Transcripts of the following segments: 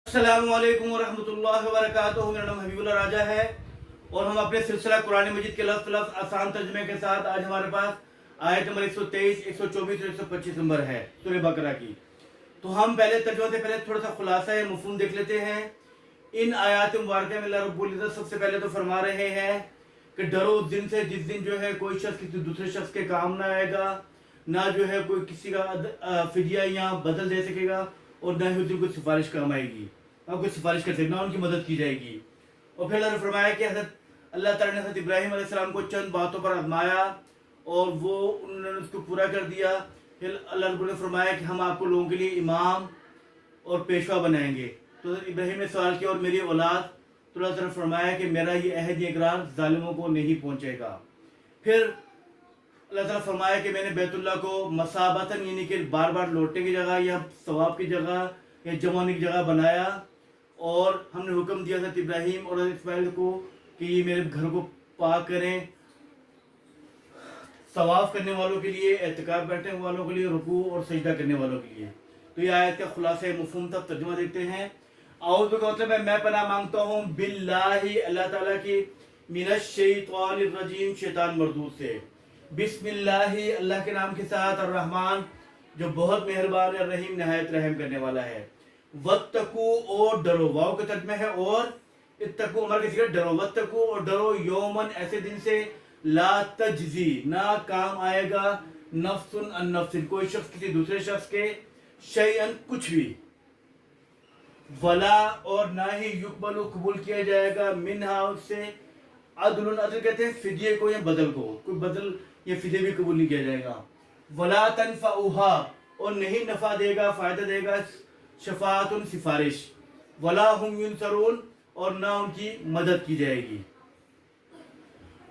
अस्सलामु अलैकुम वरहमतुल्लाहि वबरकातुहू। मेरा नाम हबीबुल्लाह राजा है और हम अपने सिलसिला कुरान मजीद के लफ्ज़ लफ्ज़ आसान तर्जुमे के साथ आज हमारे पास आयत नंबर 123, 124 और 125 नंबर है सूरह बकरा की। तो हम पहले तर्जुमा से पहले थोड़ा सा खुलासा है मफ़हूम देख लेते हैं। इन आयात मुबारक में अल्लाह रब्बुल इज़्ज़त सबसे पहले तो फरमा रहे हैं कि डरो उस दिन से जिस दिन जो है कोई शख्स किसी दूसरे शख्स के काम ना आएगा, ना जो है कोई किसी का फिदिया या बदल दे सकेगा और ना ही उस दिन कोई सिफारिश काम आएगी, ना कोई सिफारिश कर सकेगा, ना उनकी मदद की जाएगी। और फिर अल्लाह ने फरमाया कि अल्लाह ताला ने हज़रत इब्राहीम अलैहिस्सलाम को चंद बातों पर आजमाया और वो उन्होंने उसको पूरा कर दिया। फिर अल्लाह ने फरमाया कि हम आपको लोगों के लिए इमाम और पेशवा बनाएंगे। तो इब्राहीम ने सवाल किया और मेरी औलाद, तो अल्लाह ताला ने फरमाया कि मेरा ये अहद इकरार जालिमों को नहीं पहुंचेगा। फिर अल्लाह ताला फरमाया कि मैंने बैतुल्लाह को मसाबतन यानी कि बार बार लौटने की जगह या सवाब की जगह या जमा होने की जगह बनाया और हमने हुक्म दिया था इब्राहीम और इस्माइल को कि ये मेरे घर को पाक करें, सवाफ करने वालों के लिए, एतकाफ बैठने वालों के लिए, रुकू और सजदा करने वालों के लिए। तो ये आयत का खुलासा मफ़हूम तक तर्जुमा देखते हैं। औज़ु का मतलब है मैं पनाह मांगता हूँ बिल्लाहि अल्लाह ताला की मिनश शैतानिर रजीम शैतान मरदूद से। बिस्मिल्लाहि अल्लाह के नाम के साथ, अर्रहमान जो बहुत मेहरबान है, रहीम नहायत रहम करने वाला है। वत्तकू और डरो, वाव का तर्जुमा है और इत्तकू अमर किसी का डरो, वत्तकू और डरो यौमन ऐसे दिन से ला तजजी ना काम आएगा नफ्सुन अन नफ्सिन कोई शख्स किसी दूसरे शख्स के शैअन कुछ भी, वला और ना ही युकबलु कबूल किया जाएगा मिनहा उससे अदलुन, अदल कहते हैं फिदिये को या बदल को, कोई बदल या फिदिये भी कबूल नहीं किया जाएगा। वला तनफउहा और नहीं नफा देगा फायदा देगा शफाअतुन सिफारिश, वला हुम युनसरून और ना उनकी मदद की जाएगी।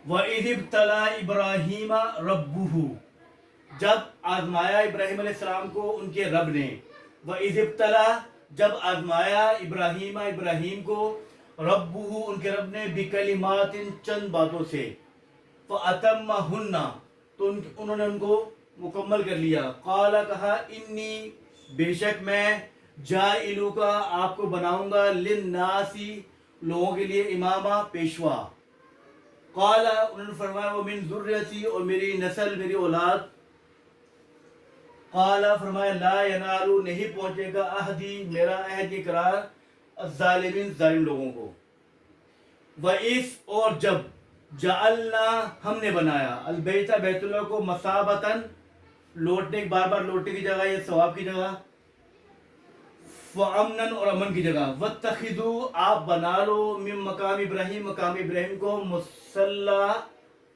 व इज़िब्तला इब्राहीमा रब्बुहु जब आजमाया इब्राहीम अलैहिस्सलाम को उनके रब ने, व इज़िब्तला जब आजमाया इब्राहीम को रब्बुहु उनके रब ने बिकलिमातिन चंद बातों से, फ़अतम्महुन्ना तो उन्होंने उनको मुकम्मल कर लिया। क़ाला कहा इन्नी बेशक मैं जाइलू का आपको बनाऊंगा लिन्नासी लोगों के लिए इमामा पेशवा। क़ाला उन्होंने फरमाया वो मिन ज़ुर्रियती और मेरी नस्ल मेरी औलाद। क़ाला फरमाया ला यनालु नहीं पहुंचेगा अहदी मेरा अहद इकरार अज़्ज़ालिमीन जालिम लोगों को। व इस और जब जअलना हमने बनाया अलबैता बैतुल्लाह को मसाबतन लौटने बार बार लौटने की जगह या सवाब की जगह, अमनन और अमन की जगह, वत्तखिदू आप बना लो मिन मकाम इब्राहीम मकाम इब्राहीम को मुसल्ला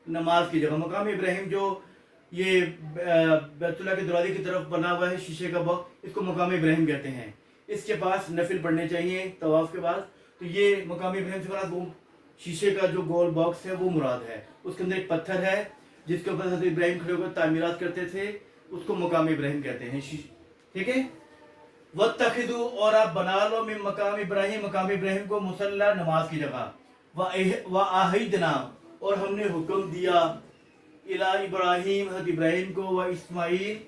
नमाज की जगह। मकाम इब्राहीम जो ये बैतुल्लाह के दरवाजे की तरफ बना हुआ है शीशे का बॉक्स, इसको मकाम इब्राहीम कहते हैं। इसके पास नफिल पढ़ने चाहिए तवाफ के बाद। तो ये मकाम इब्राहीम से बना वो शीशे का जो गोल बॉक्स है वो मुराद है। उसके अंदर एक पत्थर है जिसके ऊपर हज़रत इब्राहीम खड़े होकर तामीरात करते थे, उसको मकाम इब्राहीम कहते हैं। ठीक है। वत्तखिदू और आप बना लो मिन मकाम इब्राहीम को मुसल्ला नमाज की जगह। व आहिदना और हमने हुक्म दिया इला इब्राहीम हज़रत इब्राहीम को, व इस्माईल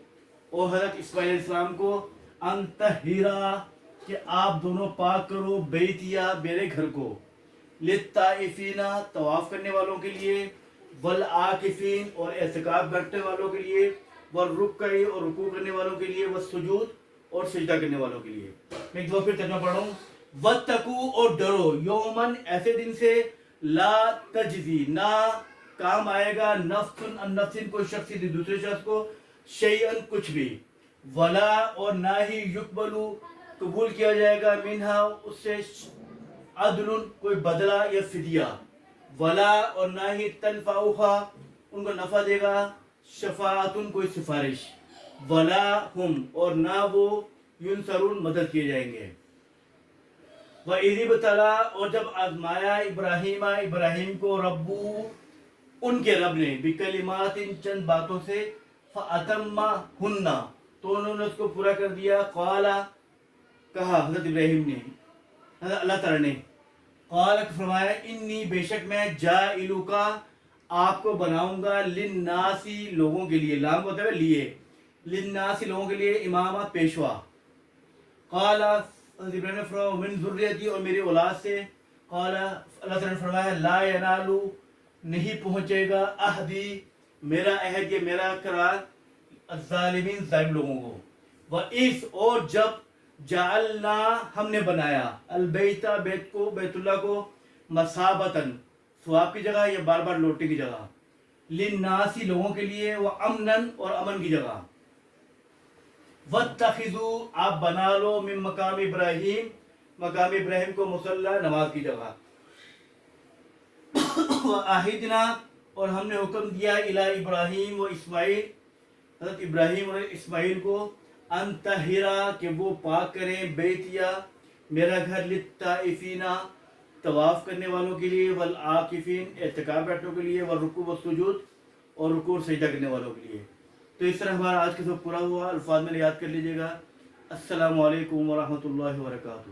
और हज़रत इस्माईल अलैहिस्सलाम को अंतहिरा कि आप दोनों पाक करो बैतिया मेरे घर को, लित्ताइफीना तवाफ करने वालों के लिए, वल आकिफीन और एतकाफ बैठने वालों के लिए, वल रुक्कई और रुकू करने वालों के लिए, व सुजूद और सजदा करने वालों के लिए। मैं एक दो फिर तर्जुमा पढ़ रहा हूँ। वत्तकू और डरो यौमन ऐसे दिन से ला तजजी ना काम आएगा नफ्सुन अन नफ्सिन कोई शख्स किसी दूसरे शख्स को शैअन कुछ भी, वला और ना ही युकबलु कबूल किया जाएगा मिनहा उससे अदलुन कोई बदला या फिदिया, वला और ना ही तनफउहा उनको नफा देगा शफाअतुन कोई सिफारिश, वला हुम और ना वो युनसरून मदद किए जाएंगे। व इज़िब्तला और जब आजमाया इब्राहीम को रब्बू उनके रब ने बिकलिमातिन चंद बातों से फ़अतम्महुन्ना तो उन्होंने उसको पूरा कर दिया। क़ाला कहा हज़रत इब्राहीम ने, अल्लाह ताला ने, क़ाला फरमाया इन्नी बेशक मैं जाइलू का आपको बनाऊंगा लिन्नासी लोगों के लिए, लाम होता है लिए, लिन्नासी लोगों के लिए इमामा पेशवा। क़ाला حضرت ابراہیم نے فرمایا من ذریتی اور میری اولاد سے قال اللہ تعالیٰ نے فرمایا لا ینالو نہیں پہنچے گا عہدی میرا عہد یہ میرا قرار الظالمین ظالم لوگوں کو وَإِذْ اور جب جعلنا ہم نے بنایا البیتا بیت کو بیت اللہ کو مثابتاً ثواب کی جگہ یا بار بار لوٹنے کی جگہ للناسی لوگوں کے لیے وامناً اور امن کی جگہ واتخذوا آپ بنا لو من مقام ابراہیم مقام ابراہیم کو مصلی نماز کی جگہ وعہدنا اور ہم نے حکم دیا الی ابراہیم و اسماعیل حضرت ابراہیم اور اسماعیل کو ان طہرا کہ وہ پاک کریں بیتیا میرا گھر للطائفین طواف کرنے والوں کے لیے والعاکفین اعتکاف بیٹھنے کے لیے والرکوع والسجود اور رکوع سجدہ کرنے والوں کے لیے. تو اس طرح ہمارا آج کا سبق پورا ہوا. الفاظ میں یاد کر لیجیے گا. السلام علیکم ورحمۃ اللہ وبرکاتہ.